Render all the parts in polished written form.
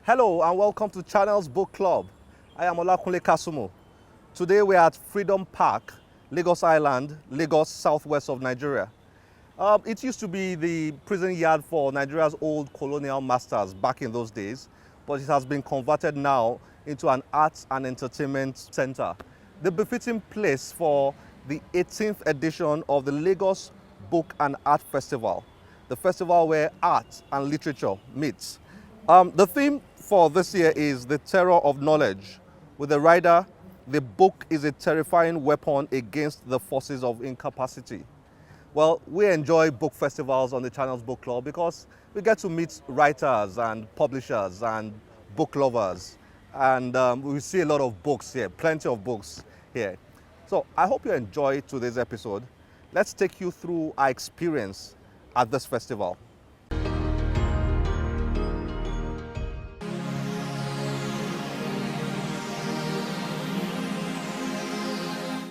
Hello and welcome to Channel's Book Club. I am Olakunle Kasumu. Today we are at Freedom Park, Lagos Island, Lagos, southwest of Nigeria. It used to be the prison yard for Nigeria's old colonial masters back in those days, but it has been converted now into an arts and entertainment center. The befitting place for the 18th edition of the Lagos Book and Art Festival, the festival where art and literature meet. The theme for this year is the terror of knowledge. With the rider, the book is a terrifying weapon against the forces of incapacity. Well, we enjoy book festivals on the Channel's Book Club because we get to meet writers and publishers and book lovers. And we see a lot of books here, plenty of books here. So I hope you enjoy today's episode. Let's take you through our experience at this festival.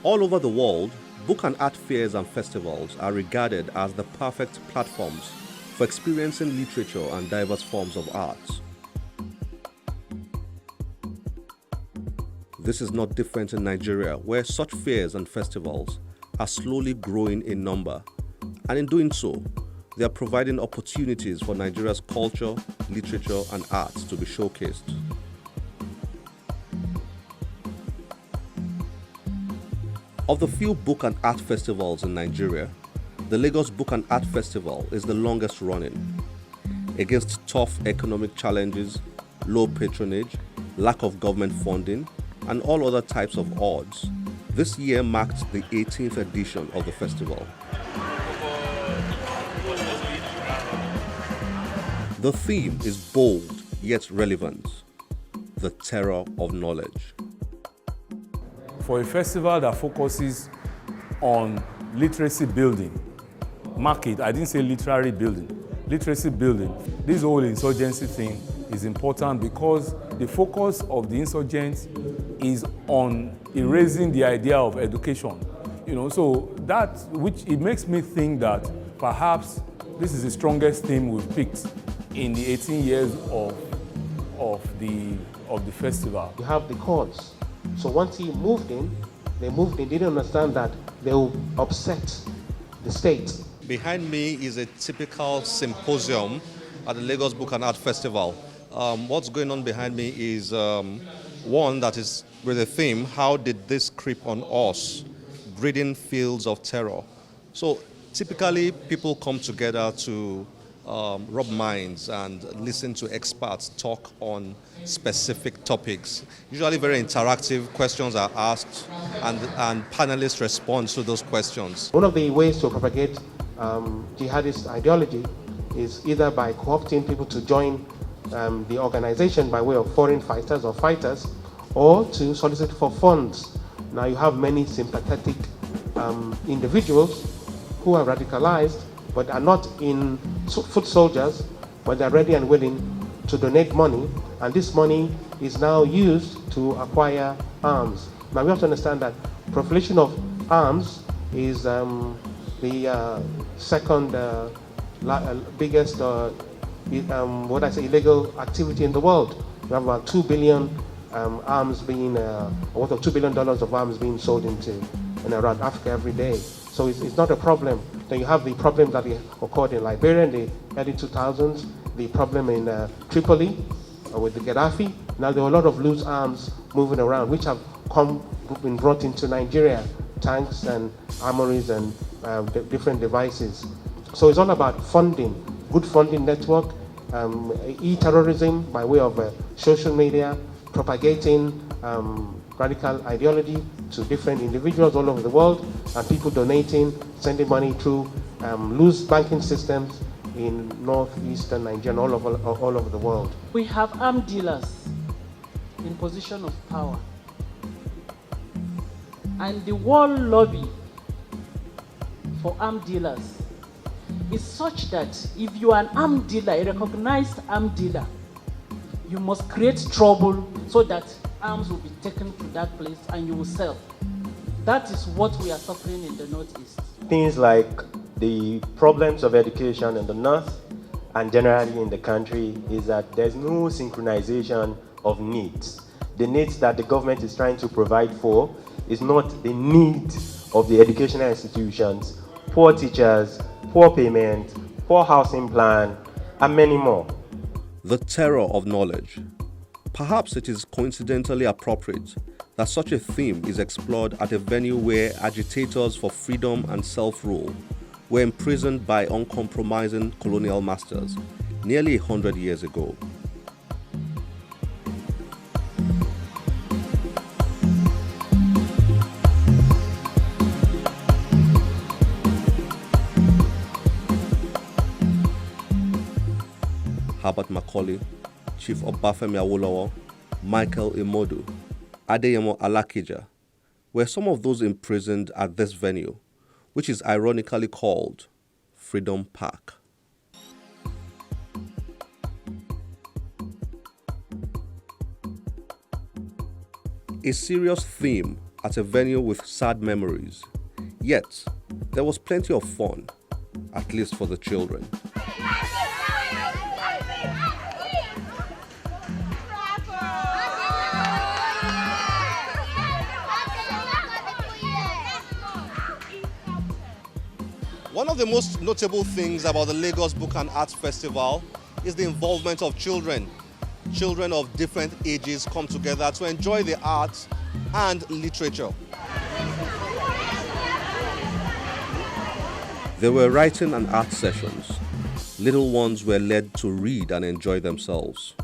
All over the world, book and art fairs and festivals are regarded as the perfect platforms for experiencing literature and diverse forms of art. This is not different in Nigeria, where such fairs and festivals are slowly growing in number, and in doing so, they are providing opportunities for Nigeria's culture, literature, and art to be showcased. Of the few book and art festivals in Nigeria, the Lagos Book and Art Festival is the longest running. Against tough economic challenges, low patronage, lack of government funding, and all other types of odds, this year marked the 18th edition of the festival. The theme is bold yet relevant: the terror of knowledge. For a festival that focuses on literacy building, market, I didn't say literary building, literacy building, this whole insurgency thing is important because the focus of the insurgents is on erasing the idea of education. So that, which it makes me think that perhaps this is the strongest theme we've picked in the 18 years of the festival. You have the courts. So once they moved in, they didn't understand that they will upset the state. Behind me is a typical symposium at the Lagos Book and Art Festival. What's going on behind me is one that is with the theme, how did this creep on us? Breeding fields of terror. So typically people come together to rub minds and listen to experts talk on specific topics. Usually very interactive questions are asked and panelists respond to those questions. One of the ways to propagate jihadist ideology is either by co-opting people to join the organization by way of foreign fighters or to solicit for funds. Now you have many sympathetic individuals who are radicalized but are not in foot soldiers, but they're ready and willing to donate money, and this money is now used to acquire arms. Now we have to understand that proliferation of arms is the second biggest illegal activity in the world. We have about 2 billion arms being, worth of $2 billion of arms being sold in around Africa every day. So it's not a problem. Then you have the problem that occurred in Liberia in the early 2000s, the problem in Tripoli with the Gaddafi. Now there are a lot of loose arms moving around which have been brought into Nigeria, tanks and armories and different devices. So it's all about funding, good funding network, e-terrorism by way of social media, propagating radical ideology to different individuals all over the world, and people donating, sending money through loose banking systems in northeastern Nigeria and all over the world. We have arms dealers in position of power, and the world lobby for arms dealers is such that if you are an arms dealer, a recognized arms dealer, you must create trouble so that arms will be taken to that place and you will sell. That is what we are suffering in the Northeast. Things like the problems of education in the North and generally in the country is that there's no synchronization of needs. The needs that the government is trying to provide for is not the need of the educational institutions, poor teachers, poor payment, poor housing plan, and many more. The terror of knowledge. Perhaps it is coincidentally appropriate that such a theme is explored at a venue where agitators for freedom and self-rule were imprisoned by uncompromising colonial masters nearly 100 years ago. Herbert Macaulay, Chief Obafemi Awolowo, Michael Imodu, Adeyemo Alakija were some of those imprisoned at this venue, which is ironically called Freedom Park. A serious theme at a venue with sad memories, yet there was plenty of fun, at least for the children. One of the most notable things about the Lagos Book and Art Festival is the involvement of children. Children of different ages come together to enjoy the arts and literature. There were writing and art sessions. Little ones were led to read and enjoy themselves.